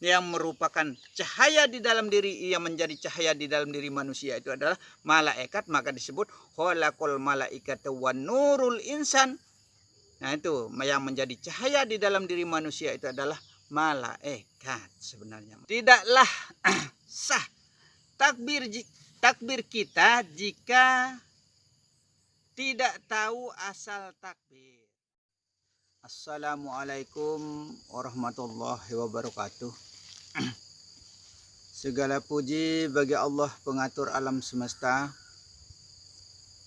yang merupakan cahaya di dalam diri, yang menjadi cahaya di dalam diri manusia itu adalah malaikat, maka disebut khalaqal malaikata wan nurul insan. Nah itu yang menjadi cahaya di dalam diri manusia itu adalah malaikat sebenarnya. Tidaklah sah takbir kita jika tidak tahu asal takbir. Assalamualaikum warahmatullahi wabarakatuh. Segala puji bagi Allah pengatur alam semesta.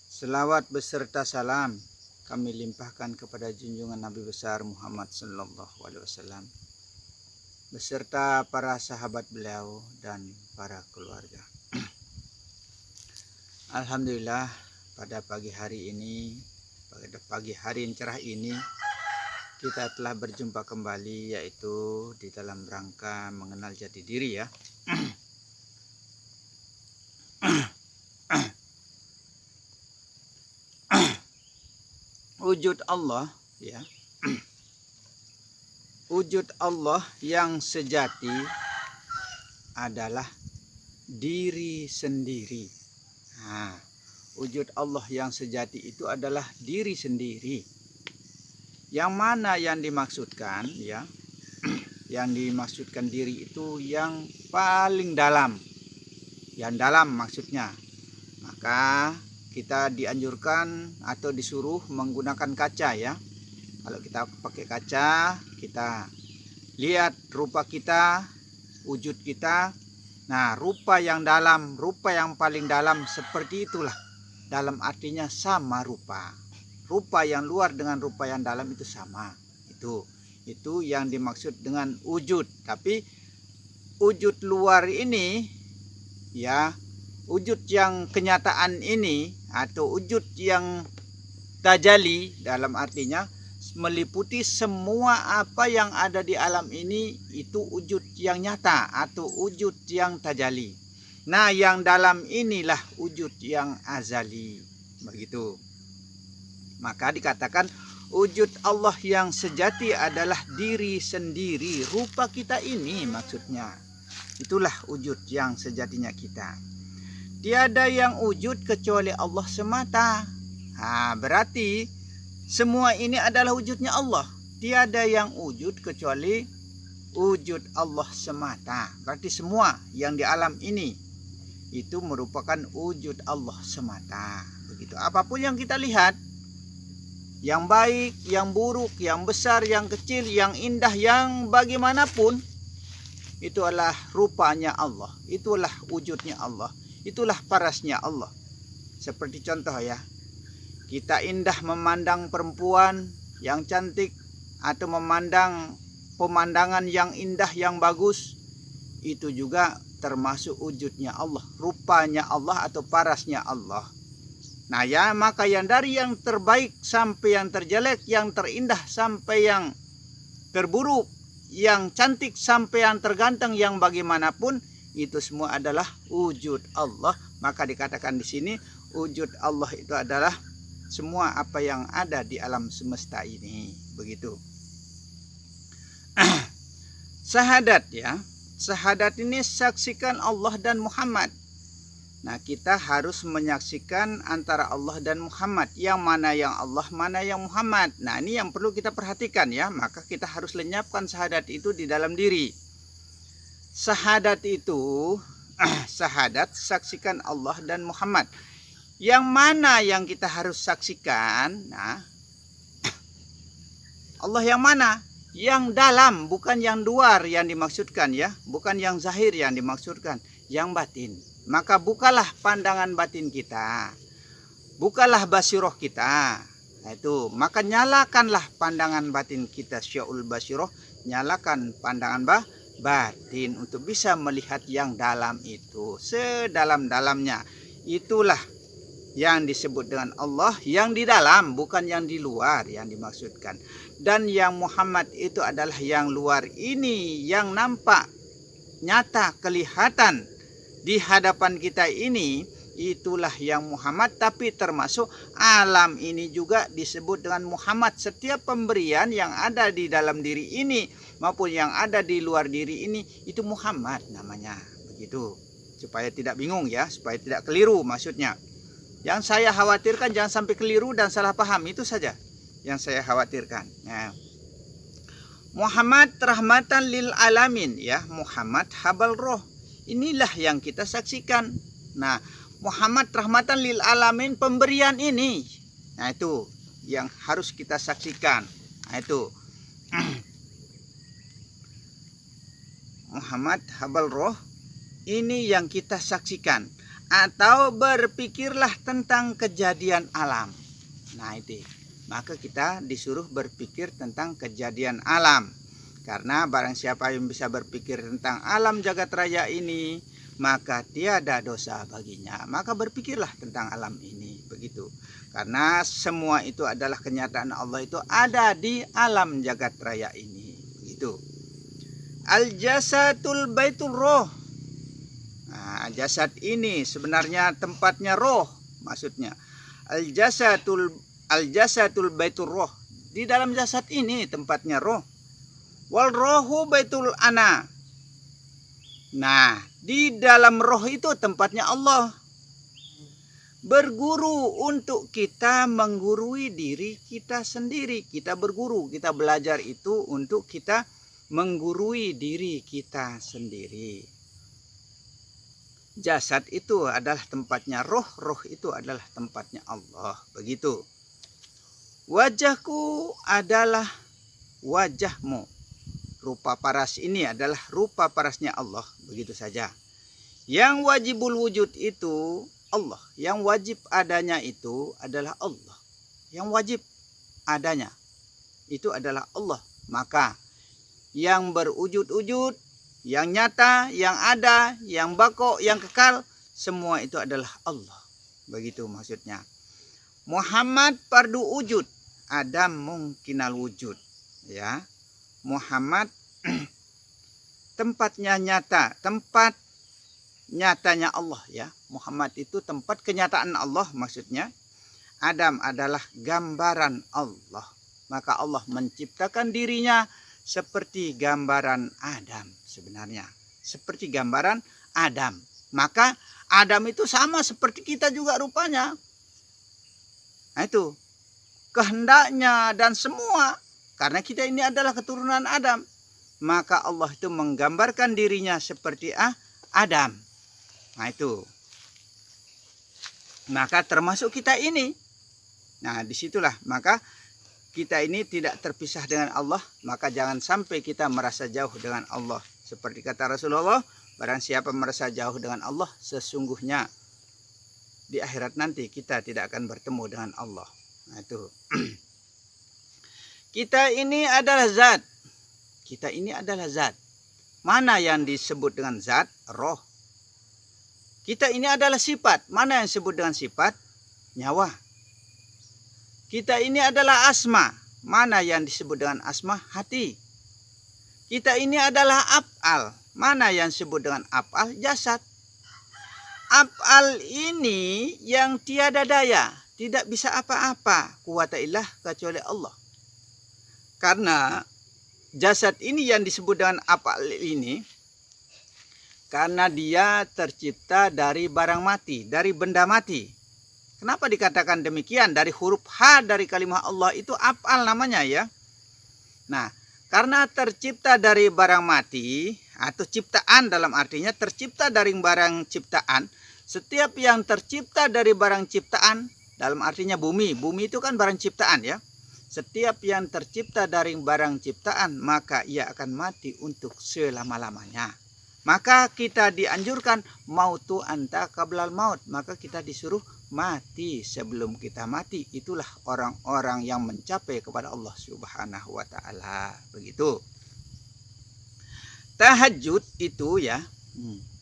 Selawat beserta salam kami limpahkan kepada junjungan Nabi besar Muhammad sallallahu alaihi wasallam beserta para sahabat beliau dan para keluarga. Alhamdulillah, pada pagi hari ini, pada pagi hari yang cerah ini, kita telah berjumpa kembali, yaitu di dalam rangka mengenal jati diri ya. Wujud Allah ya. Wujud Allah yang sejati adalah diri sendiri. Nah, wujud Allah yang sejati itu adalah diri sendiri. Yang mana yang dimaksudkan ya? Yang dimaksudkan diri itu yang paling dalam. Yang dalam maksudnya. Maka kita dianjurkan atau disuruh menggunakan kaca ya. Kalau kita pakai kaca, kita lihat rupa kita, wujud kita. Nah, rupa yang dalam, rupa yang paling dalam seperti itulah. Dalam artinya sama rupa. Rupa yang luar dengan rupa yang dalam itu sama. Itu yang dimaksud dengan wujud. Tapi wujud luar ini ya, wujud yang kenyataan ini atau wujud yang tajali dalam artinya meliputi semua apa yang ada di alam ini, itu wujud yang nyata atau wujud yang tajali. Nah, yang dalam inilah wujud yang azali. Begitu. Maka dikatakan wujud Allah yang sejati adalah diri sendiri, rupa kita ini maksudnya. Itulah wujud yang sejatinya kita. Tiada yang wujud kecuali Allah semata. Nah, berarti semua ini adalah wujudnya Allah. Tiada yang wujud kecuali wujud Allah semata. Berarti semua yang di alam ini itu merupakan wujud Allah semata. Begitu. Apapun yang kita lihat, yang baik, yang buruk, yang besar, yang kecil, yang indah, yang bagaimanapun, itu adalah rupanya Allah. Itulah wujudnya Allah. Itulah parasnya Allah. Seperti contoh ya, kita indah memandang perempuan yang cantik atau memandang pemandangan yang indah, yang bagus, itu juga termasuk wujudnya Allah, rupanya Allah atau parasnya Allah. Nah ya, maka yang dari yang terbaik sampai yang terjelek, yang terindah sampai yang terburuk, yang cantik sampai yang terganteng, yang bagaimanapun, itu semua adalah wujud Allah. Maka dikatakan di sini wujud Allah itu adalah semua apa yang ada di alam semesta ini. Begitu. Syahadat ya. Syahadat ini saksikan Allah dan Muhammad. Nah, kita harus menyaksikan antara Allah dan Muhammad. Yang mana yang Allah, mana yang Muhammad. Nah, ini yang perlu kita perhatikan ya. Maka kita harus lenyapkan syahadat itu di dalam diri. Syahadat itu, syahadat saksikan Allah dan Muhammad. Yang mana yang kita harus saksikan? Nah, Allah yang mana? Yang dalam, bukan yang luar yang dimaksudkan ya. Bukan yang zahir yang dimaksudkan. Yang batin. Maka bukalah pandangan batin kita. Bukalah basiroh kita. Nah itu, maka nyalakanlah pandangan batin kita, syaul basiroh. Nyalakan pandangan batin untuk bisa melihat yang dalam itu. Sedalam-dalamnya. Itulah yang disebut dengan Allah yang di dalam, bukan yang di luar yang dimaksudkan. Dan yang Muhammad itu adalah yang luar ini, yang nampak, nyata, kelihatan di hadapan kita ini, itulah yang Muhammad. Tapi termasuk alam ini juga disebut dengan Muhammad. Setiap pemberian yang ada di dalam diri ini maupun yang ada di luar diri ini itu Muhammad namanya. Begitu. Supaya tidak bingung ya, supaya tidak keliru maksudnya. Yang saya khawatirkan jangan sampai keliru dan salah paham, itu saja yang saya khawatirkan. Nah, Muhammad rahmatan lil alamin ya, Muhammad habal roh. Inilah yang kita saksikan. Nah, Muhammad rahmatan lil alamin, pemberian ini. Nah, itu yang harus kita saksikan. Nah, itu Muhammad habal roh, ini yang kita saksikan. Atau berpikirlah tentang kejadian alam. Nah, itu. Maka kita disuruh berpikir tentang kejadian alam. Karena barang siapa yang bisa berpikir tentang alam jagat raya ini, maka tiada dosa baginya. Maka berpikirlah tentang alam ini. Begitu. Karena semua itu adalah kenyataan Allah itu ada di alam jagat raya ini. Begitu. Al-jasadul baitul roh. Nah, jasad ini sebenarnya tempatnya roh, maksudnya. Al-jasadul baitul roh. Di dalam jasad ini tempatnya roh. Wal rohu baitul ana. Nah, di dalam roh itu tempatnya Allah. Berguru untuk kita menggurui diri kita sendiri. Kita berguru, kita belajar itu untuk kita menggurui diri kita sendiri. Jasad itu adalah tempatnya roh, roh itu adalah tempatnya Allah. Begitu. Wajahku adalah wajahmu. Rupa paras ini adalah rupa parasnya Allah. Begitu saja. Yang wajibul wujud itu Allah. Yang wajib adanya itu adalah Allah. Yang wajib adanya itu adalah Allah. Maka yang berwujud-wujud, yang nyata, yang ada, yang bako, yang kekal, semua itu adalah Allah. Begitu maksudnya. Muhammad fardu wujud, Adam mungkinal wujud. Ya, Muhammad tempatnya nyata, tempat nyatanya Allah ya. Muhammad itu tempat kenyataan Allah maksudnya. Adam adalah gambaran Allah. Maka Allah menciptakan dirinya seperti gambaran Adam sebenarnya. Seperti gambaran Adam. Maka Adam itu sama seperti kita juga rupanya. Nah itu. Kehendaknya dan semua. Karena kita ini adalah keturunan Adam. Maka Allah itu menggambarkan dirinya seperti Adam. Nah itu. Maka termasuk kita ini. Nah disitulah. Maka kita ini tidak terpisah dengan Allah, maka jangan sampai kita merasa jauh dengan Allah. Seperti kata Rasulullah, barang siapa merasa jauh dengan Allah, sesungguhnya di akhirat nanti kita tidak akan bertemu dengan Allah. Nah itu. Kita ini adalah zat. Kita ini adalah zat. Mana yang disebut dengan zat? Roh. Kita ini adalah sifat. Mana yang disebut dengan sifat? Nyawa. Kita ini adalah asma. Mana yang disebut dengan asma? Hati. Kita ini adalah af'al. Mana yang disebut dengan af'al? Jasad. Af'al ini yang tiada daya. Tidak bisa apa-apa. Quwata illah kecuali Allah. Karena jasad ini yang disebut dengan af'al ini. Karena dia tercipta dari barang mati. Dari benda mati. Kenapa dikatakan demikian? Dari huruf H dari kalimat Allah itu af'al namanya ya. Nah, karena tercipta dari barang mati atau ciptaan dalam artinya tercipta dari barang ciptaan. Setiap yang tercipta dari barang ciptaan dalam artinya bumi. Bumi itu kan barang ciptaan ya. Setiap yang tercipta dari barang ciptaan maka ia akan mati untuk selama-lamanya. Maka kita dianjurkan mautu anta qablal maut. Maka kita disuruh mati sebelum kita mati. Itulah orang-orang yang mencapai kepada Allah Subhanahu wa taala. Begitu. Tahajud itu ya.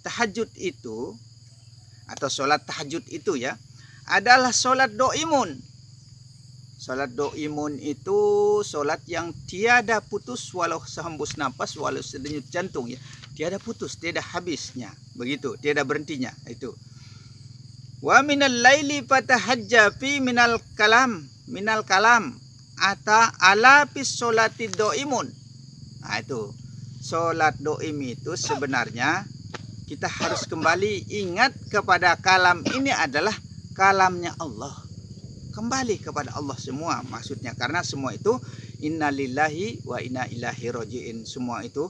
Tahajud itu atau sholat tahajud itu ya adalah sholat doimun. Sholat doimun itu sholat yang tiada putus walau sehembus nafas, walau sedenyut jantung ya. Tiada putus, tiada habisnya. Begitu, tiada berhentinya. Itu. Wa minal laili fatahajja fi minal kalam ata ala fis sholati doimun. Nah itu, sholat doim itu sebenarnya kita harus kembali ingat kepada kalam ini adalah kalamnya Allah. Kembali kepada Allah semua maksudnya, karena semua itu innalillahi wa inna ilaihi raji'in. Semua itu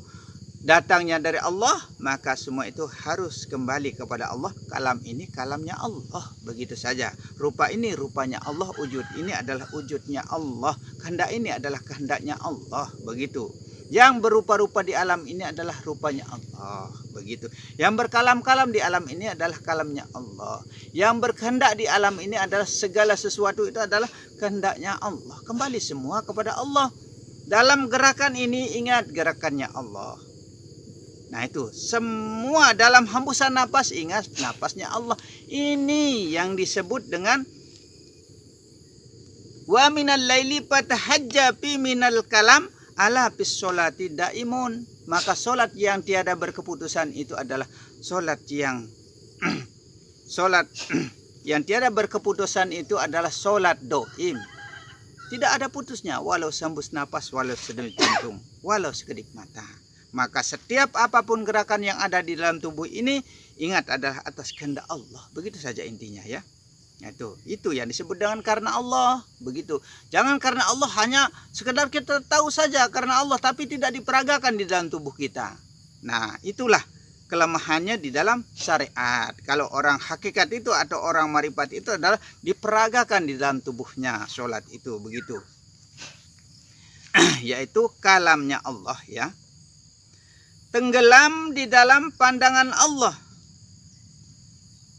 datangnya dari Allah, maka semua itu harus kembali kepada Allah. Kalam ini kalamnya Allah, begitu saja. Rupa ini rupanya Allah, wujud ini adalah wujudnya Allah, kehendak ini adalah kehendaknya Allah, begitu. Yang berupa-rupa di alam ini adalah rupanya Allah, begitu. Yang berkalam-kalam di alam ini adalah kalamnya Allah. Yang berkehendak di alam ini adalah segala sesuatu itu adalah kehendaknya Allah. Kembali semua kepada Allah. Dalam gerakan ini ingat gerakannya Allah. Nah itu, semua dalam hembusan napas ingat napasnya Allah. Ini yang disebut dengan wa minal laili fatahajja fi minal kalam ala bis sholati daimun. Maka solat yang tiada berkeputusan itu adalah solat yang solat yang tiada berkeputusan itu adalah solat doim. Tidak ada putusnya, walau sembus napas, walau sedenyut jantung, walau sekedip mata. Maka setiap apapun gerakan yang ada di dalam tubuh ini ingat adalah atas kehendak Allah. Begitu saja intinya ya. Itu yang disebut dengan karena Allah, begitu. Jangan karena Allah hanya sekedar kita tahu saja karena Allah tapi tidak diperagakan di dalam tubuh kita. Nah, itulah kelemahannya di dalam syariat. Kalau orang hakikat itu atau orang marifat itu adalah diperagakan di dalam tubuhnya sholat itu, begitu. Yaitu kalamnya Allah ya. Tenggelam di dalam pandangan Allah.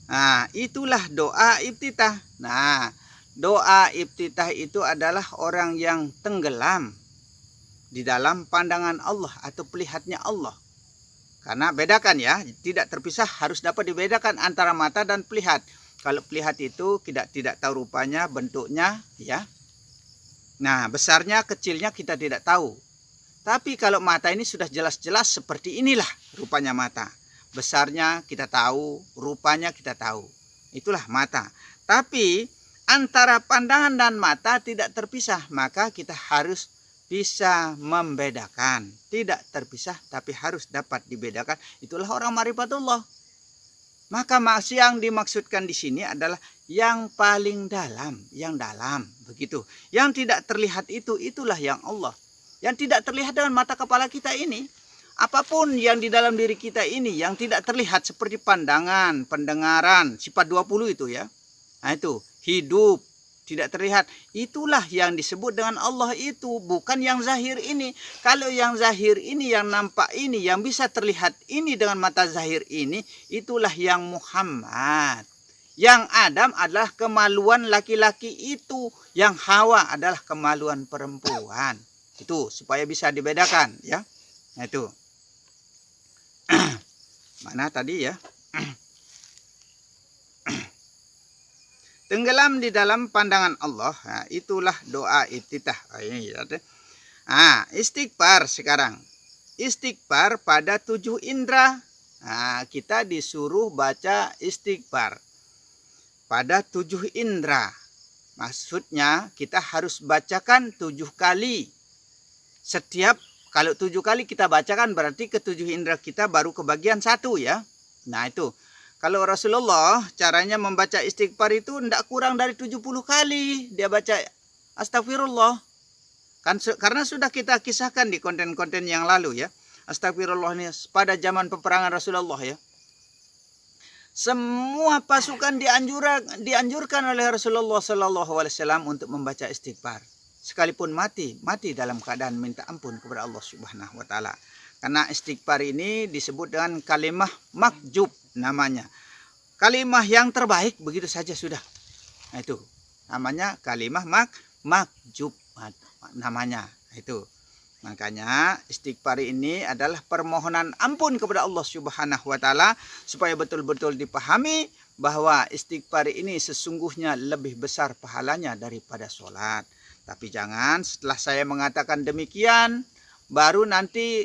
Nah, itulah doa iftitah. Nah, doa iftitah itu adalah orang yang tenggelam di dalam pandangan Allah atau pelihatnya Allah. Karena bedakan ya, tidak terpisah, harus dapat dibedakan antara mata dan pelihat. Kalau pelihat itu tidak tahu rupanya, bentuknya ya. Nah, besarnya, kecilnya kita tidak tahu. Tapi kalau mata ini sudah jelas-jelas seperti inilah rupanya mata. Besarnya kita tahu, rupanya kita tahu. Itulah mata. Tapi antara pandangan dan mata tidak terpisah. Maka kita harus bisa membedakan. Tidak terpisah tapi harus dapat dibedakan. Itulah orang marifatullah. Maka yang dimaksudkan di sini adalah yang paling dalam. Yang dalam. Begitu. Yang tidak terlihat itu, itulah yang Allah. Yang tidak terlihat dengan mata kepala kita ini. Apapun yang di dalam diri kita ini yang tidak terlihat seperti pandangan, pendengaran, sifat 20 itu ya. Nah itu, hidup, tidak terlihat. Itulah yang disebut dengan Allah itu, bukan yang zahir ini. Kalau yang zahir ini, yang nampak ini, yang bisa terlihat ini dengan mata zahir ini, itulah yang Muhammad. Yang Adam adalah kemaluan laki-laki itu, yang Hawa adalah kemaluan perempuan. Itu supaya bisa dibedakan ya. Nah itu. Mana tadi ya? Tenggelam di dalam pandangan Allah. Nah, itulah doa iftitah. Istighfar sekarang. Istighfar pada 7 indera. Nah, kita disuruh baca istighfar pada 7 indera. Maksudnya kita harus bacakan 7 kali. Setiap kalau 7 kali kita bacakan berarti ke 7 indera kita baru kebagian 1 ya. Nah itu. Kalau Rasulullah caranya membaca istighfar itu tidak kurang dari 70 kali dia baca astagfirullah. Karena sudah kita kisahkan di konten-konten yang lalu ya. Astagfirullah ini pada zaman peperangan Rasulullah ya. Semua pasukan dianjurkan oleh Rasulullah SAW untuk membaca istighfar. Sekalipun mati dalam keadaan minta ampun kepada Allah Subhanahu wa taala. Karena istighfar ini disebut dengan kalimah makjub namanya. Kalimah yang terbaik begitu saja sudah. Nah, itu namanya kalimah makjub namanya. Itu. Makanya istighfar ini adalah permohonan ampun kepada Allah Subhanahu wa taala supaya betul-betul dipahami bahwa istighfar ini sesungguhnya lebih besar pahalanya daripada sholat. Tapi jangan setelah saya mengatakan demikian, baru nanti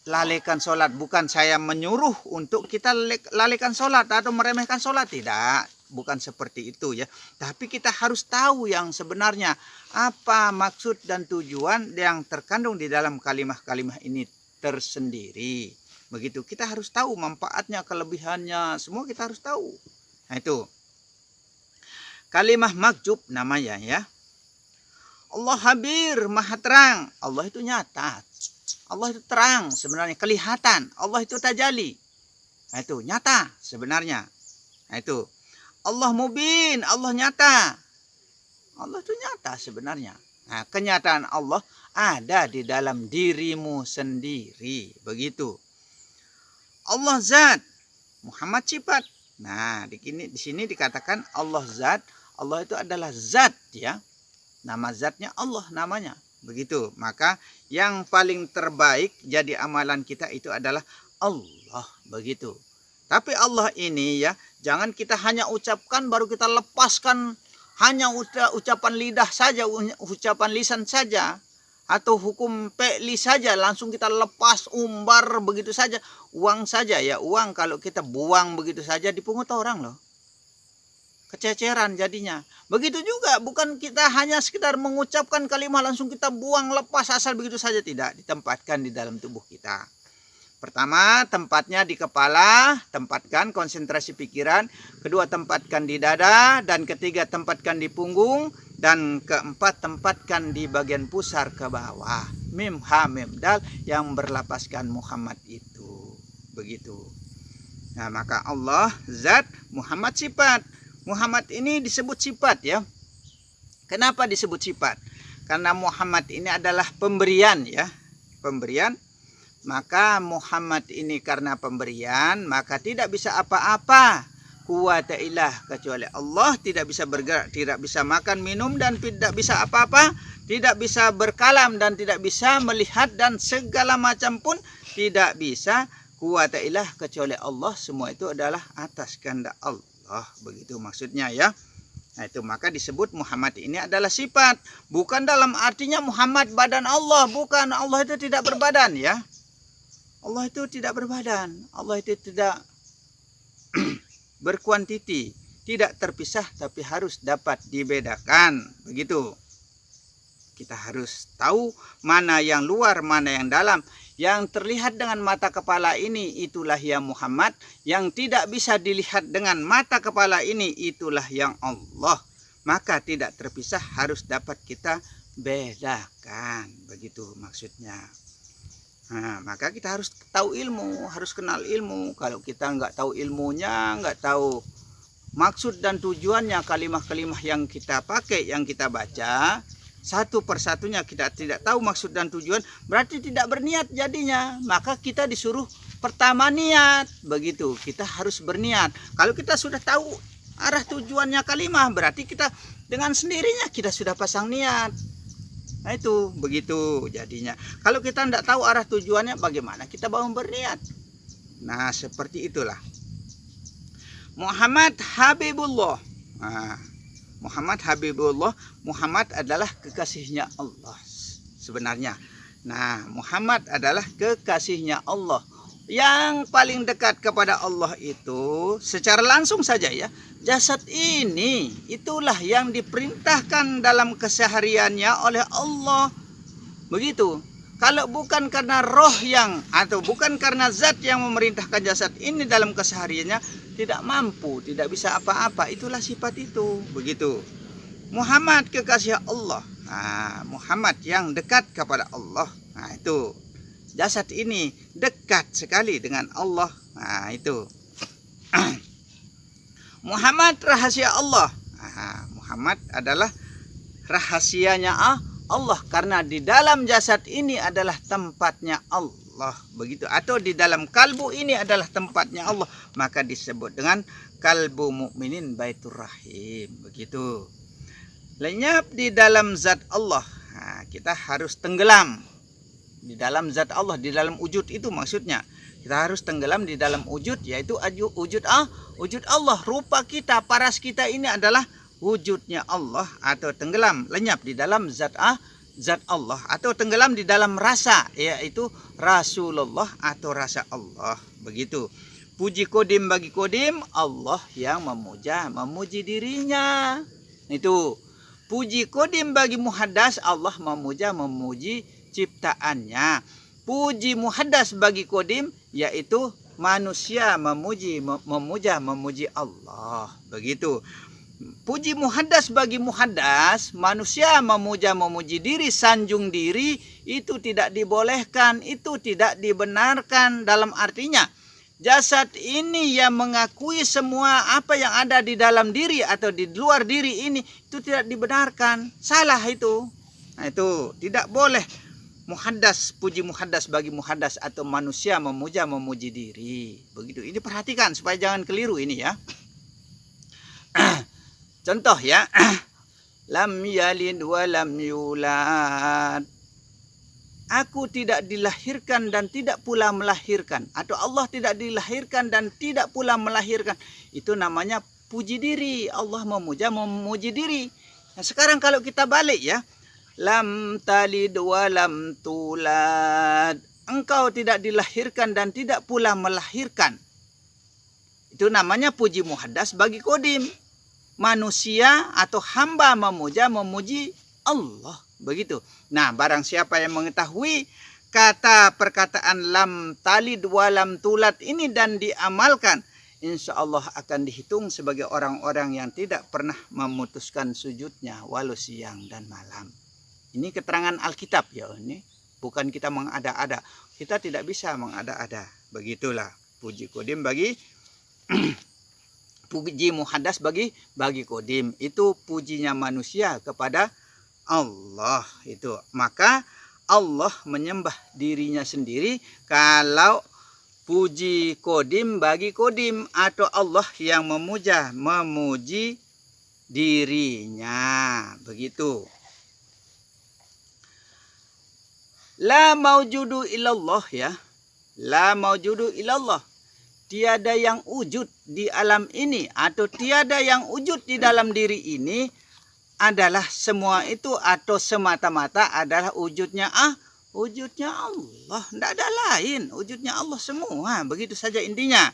lalaikan sholat. Bukan saya menyuruh untuk kita lalaikan sholat atau meremehkan sholat. Tidak. bukan seperti itu ya. Tapi kita harus tahu yang sebenarnya apa maksud dan tujuan yang terkandung di dalam kalimah-kalimah ini tersendiri. Begitu, kita harus tahu manfaatnya, kelebihannya, semua kita harus tahu. Nah itu kalimah makjub namanya ya. Allah habir, maha terang. Allah itu nyata. Allah itu terang sebenarnya, kelihatan. Allah itu tajali. Nah itu nyata sebenarnya. Nah itu Allah mubin, Allah nyata. Allah itu nyata sebenarnya. Nah, kenyataan Allah ada di dalam dirimu sendiri. Begitu. Allah zat, Muhammad sifat. Nah, di sini dikatakan Allah zat. Allah itu adalah zat ya. Nama zatnya Allah namanya. Begitu. Maka yang paling terbaik jadi amalan kita itu adalah Allah. Begitu. Tapi Allah ini ya, jangan kita hanya ucapkan baru kita lepaskan, hanya ucapan lidah saja, ucapan lisan saja, atau hukum pe'li saja, langsung kita lepas, umbar begitu saja. Uang saja ya, uang kalau kita buang begitu saja dipungut orang loh. Kececeran jadinya. Begitu juga, bukan kita hanya sekedar mengucapkan kalimat langsung kita buang, lepas asal begitu saja, tidak. Ditempatkan di dalam tubuh kita. Pertama, tempatnya di kepala, tempatkan konsentrasi pikiran. Kedua, tempatkan di dada. Dan ketiga, tempatkan di punggung. Dan keempat, tempatkan di bagian pusar ke bawah. Mim, ha, mim, dal yang berlapaskan Muhammad itu. Begitu. Nah, maka Allah, zat, Muhammad sifat. Muhammad ini disebut sifat ya. Kenapa disebut sifat? Karena Muhammad ini adalah pemberian ya. Pemberian. Maka Muhammad ini karena pemberian, maka tidak bisa apa-apa. Quwata ilah kecuali Allah, tidak bisa bergerak, tidak bisa makan, minum, dan tidak bisa apa-apa. Tidak bisa berkalam dan tidak bisa melihat dan segala macam pun tidak bisa. Quwata ilah kecuali Allah, semua itu adalah atas kehendak Allah. Begitu maksudnya ya. Nah itu maka disebut Muhammad ini adalah sifat. Bukan dalam artinya Muhammad badan Allah. Bukan, Allah itu tidak berbadan ya. Allah itu tidak berbadan. Allah itu tidak berkuantiti. Tidak terpisah tapi harus dapat dibedakan. Begitu. Kita harus tahu mana yang luar, mana yang dalam. Yang terlihat dengan mata kepala ini itulah yang Muhammad. Yang tidak bisa dilihat dengan mata kepala ini itulah yang Allah. Maka tidak terpisah, harus dapat kita bedakan. Begitu maksudnya. Nah, maka kita harus tahu ilmu, harus kenal ilmu. Kalau kita nggak tahu ilmunya, nggak tahu maksud dan tujuannya kalimah-kalimah yang kita pakai, yang kita baca, satu persatunya kita tidak tahu maksud dan tujuan, berarti tidak berniat jadinya. Maka kita disuruh pertama niat. Begitu, kita harus berniat. Kalau kita sudah tahu arah tujuannya kalimah, berarti kita dengan sendirinya kita sudah pasang niat. Nah itu begitu jadinya. Kalau kita tidak tahu arah tujuannya, bagaimana kita mau berniat? Nah seperti itulah. Muhammad Habibullah. Nah, Muhammad Habibullah. Muhammad adalah kekasihnya Allah sebenarnya. Nah Muhammad adalah kekasihnya Allah. Yang paling dekat kepada Allah itu secara langsung saja ya. Jasad ini itulah yang diperintahkan dalam kesehariannya oleh Allah. Begitu. Kalau bukan karena roh yang atau bukan karena zat yang memerintahkan jasad ini dalam kesehariannya, tidak mampu, tidak bisa apa-apa. Itulah sifat itu. Begitu. Muhammad kekasih Allah. Nah, Muhammad yang dekat kepada Allah. Nah, itu. Jasad ini dekat sekali dengan Allah. Nah, itu. Muhammad rahasia Allah. Nah, Muhammad adalah rahasianya Allah karena di dalam jasad ini adalah tempatnya Allah. Begitu. Atau di dalam kalbu ini adalah tempatnya Allah. Maka disebut dengan kalbu mukminin baitur rahim. Begitu. Lenyap di dalam zat Allah. Nah, kita harus tenggelam di dalam zat Allah, di dalam wujud itu maksudnya. Kita harus tenggelam di dalam wujud, yaitu wujud Allah. Rupa kita, paras kita ini adalah wujudnya Allah, atau tenggelam, lenyap di dalam zat Allah, atau tenggelam di dalam rasa, yaitu Rasulullah atau rasa Allah. Begitu. Puji kodim bagi kodim, Allah yang memuji dirinya. Itu. Puji kodim bagi muhaddas, Allah memuji ciptaannya. Puji muhaddas bagi kodim, yaitu manusia memuji Allah. Begitu. Puji muhaddas bagi muhaddas, manusia memuji diri, sanjung diri, itu tidak dibolehkan, itu tidak dibenarkan. Dalam artinya, jasad ini yang mengakui semua apa yang ada di dalam diri atau di luar diri ini, itu tidak dibenarkan. Salah itu. Nah, itu tidak boleh muhaddas, puji muhaddas bagi muhaddas atau manusia memuji diri. Begitu. Ini perhatikan supaya jangan keliru ini ya. Contoh ya. Lam yalid wa lam yulad. Aku tidak dilahirkan dan tidak pula melahirkan. Atau Allah tidak dilahirkan dan tidak pula melahirkan. Itu namanya puji diri. Allah memuji diri. Nah, sekarang kalau kita balik ya. Lam talid wa lam tulad. Engkau tidak dilahirkan dan tidak pula melahirkan. Itu namanya puji muhaddas bagi kodim. Manusia atau hamba memuji Allah. Begitu. Nah, barang siapa yang mengetahui perkataan lam talid wa lam tulad ini dan diamalkan, insya Allah akan dihitung sebagai orang-orang yang tidak pernah memutuskan sujudnya walau siang dan malam. Ini keterangan Alkitab ya, ini bukan kita mengada-ada. Kita tidak bisa mengada-ada. Begitulah puji kodim bagi puji muhaddas bagi kodim. Itu pujinya manusia kepada Allah itu. Maka Allah menyembah dirinya sendiri kalau puji kodim bagi kodim, atau Allah yang memuji dirinya. Begitu. La maujudu illallah ya. La maujudu illallah. Tiada yang wujud di alam ini atau tiada yang wujud di dalam diri ini adalah semua itu atau semata-mata adalah wujudnya Allah. Tidak ada lain, wujudnya Allah semua. Begitu saja intinya.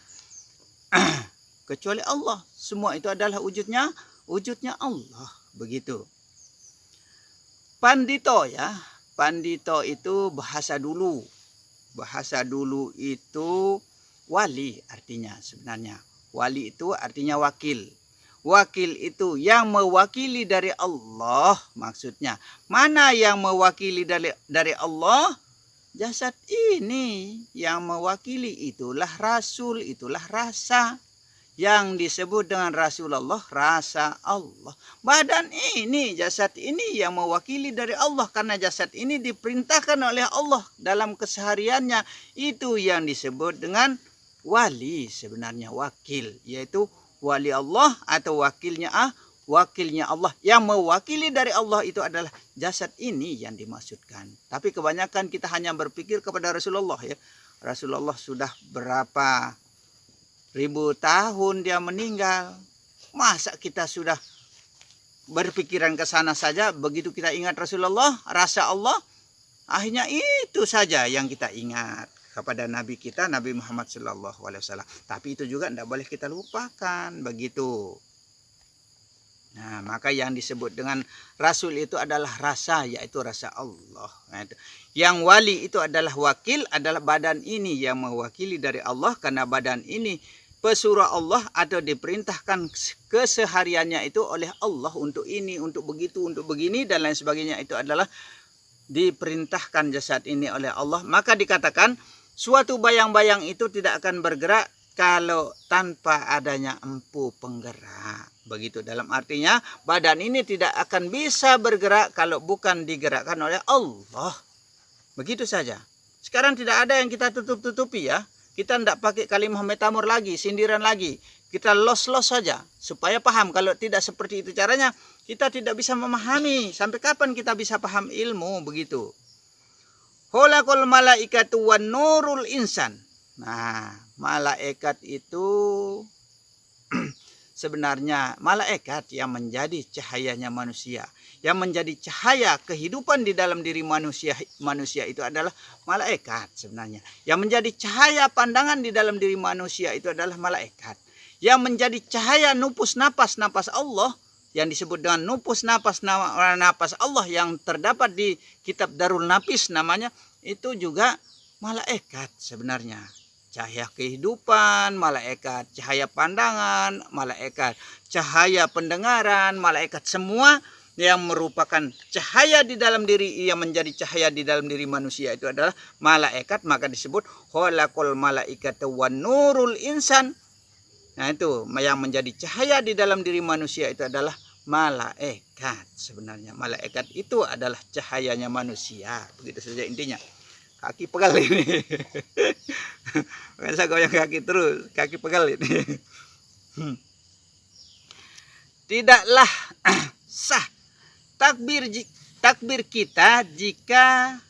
Kecuali Allah, semua itu adalah wujudnya Allah. Begitu. Pandito ya. Pandito itu bahasa dulu. Bahasa dulu itu wali artinya sebenarnya. Wali itu artinya wakil. Wakil itu yang mewakili dari Allah maksudnya. Mana yang mewakili dari Allah? Jasad ini yang mewakili, itulah Rasul, itulah rasa. Yang disebut dengan Rasulullah, rasa Allah. Badan ini, jasad ini yang mewakili dari Allah. Karena jasad ini diperintahkan oleh Allah dalam kesehariannya. Itu yang disebut dengan wali, sebenarnya wakil, yaitu wali Allah atau wakilnya Allah. Yang mewakili dari Allah itu adalah jasad ini yang dimaksudkan. Tapi kebanyakan kita hanya berpikir kepada Rasulullah ya. Rasulullah sudah berapa ribu tahun dia meninggal. Masa kita sudah berpikiran ke sana saja, begitu kita ingat Rasulullah, rasa Allah, akhirnya itu saja yang kita ingat kepada Nabi kita, Nabi Muhammad SAW. Tapi itu juga tidak boleh kita lupakan, begitu. Nah, maka yang disebut dengan Rasul itu adalah rasa, yaitu rasa Allah. Nah, itu. Yang wali itu adalah wakil, adalah badan ini yang mewakili dari Allah, karena badan ini pesuruh Allah atau diperintahkan kesehariannya itu oleh Allah untuk ini, untuk begitu, untuk begini, dan lain sebagainya. Itu adalah diperintahkan jasad ini oleh Allah. Maka dikatakan suatu bayang-bayang itu tidak akan bergerak kalau tanpa adanya empu penggerak. Begitu, dalam artinya badan ini tidak akan bisa bergerak kalau bukan digerakkan oleh Allah. Begitu saja. Sekarang tidak ada yang kita tutup-tutupi ya. Kita tidak pakai kalimat metamor lagi, sindiran lagi. Kita los-los saja supaya paham. Kalau tidak seperti itu caranya, kita tidak bisa memahami. Sampai kapan kita bisa paham ilmu? Begitu. Kholaqal malaikatu wan nurul insan. Nah, malaikat itu sebenarnya malaikat yang menjadi cahayanya manusia. Yang menjadi cahaya kehidupan di dalam diri manusia itu adalah malaikat sebenarnya. Yang menjadi cahaya pandangan di dalam diri manusia itu adalah malaikat. Yang menjadi cahaya nupus napas Allah, yang disebut dengan nupus napas Allah yang terdapat di kitab Darul Nafis namanya, itu juga malaikat sebenarnya. Cahaya kehidupan, malaikat. Cahaya pandangan, malaikat. Cahaya pendengaran, malaikat. Semua yang merupakan cahaya di dalam diri, yang menjadi cahaya di dalam diri manusia itu adalah malaikat. Maka disebut khalaqal malaikata wan nurul insan. Nah itu yang menjadi cahaya di dalam diri manusia itu adalah malaikat sebenarnya. Malaikat itu adalah cahayanya manusia. Begitu saja intinya. Kaki pegal ini. Saya goyang kaki terus. Kaki pegal ini. Tidaklah sah takbir kita jika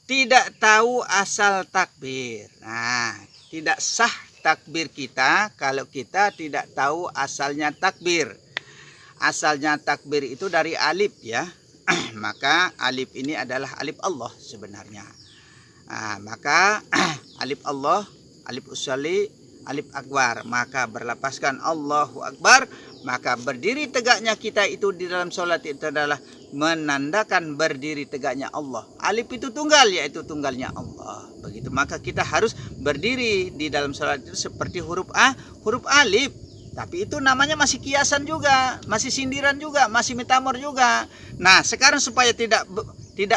tidak tahu asal takbir. Nah, tidak sah takbir kita kalau kita tidak tahu asalnya takbir. Asalnya takbir itu dari alif ya. Maka alif ini adalah alif Allah sebenarnya. Maka alif Allah, alif usolli, alif akbar. Maka berlapaskan Allahu Akbar. Maka berdiri tegaknya kita itu di dalam sholat itu adalah menandakan berdiri tegaknya Allah. Alif itu tunggal, yaitu tunggalnya Allah. Begitu, maka kita harus berdiri di dalam sholat itu seperti huruf alif. Tapi itu namanya masih kiasan juga, masih sindiran juga, masih metamor juga. Nah sekarang supaya tidak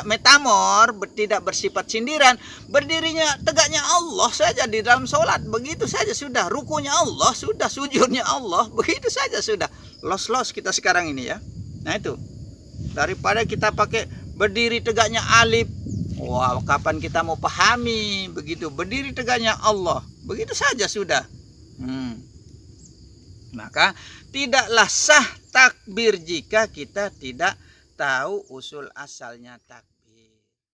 metamor, tidak bersifat sindiran, berdirinya tegaknya Allah saja di dalam sholat. Begitu saja sudah, rukunya Allah, sudah sujudnya Allah, begitu saja sudah. Los kita sekarang ini ya. Nah itu, daripada kita pakai berdiri tegaknya alif. Wow, kapan kita mau pahami begitu, berdiri tegaknya Allah, begitu saja sudah. Maka tidaklah sah takbir jika kita tidak tahu usul asalnya takbir.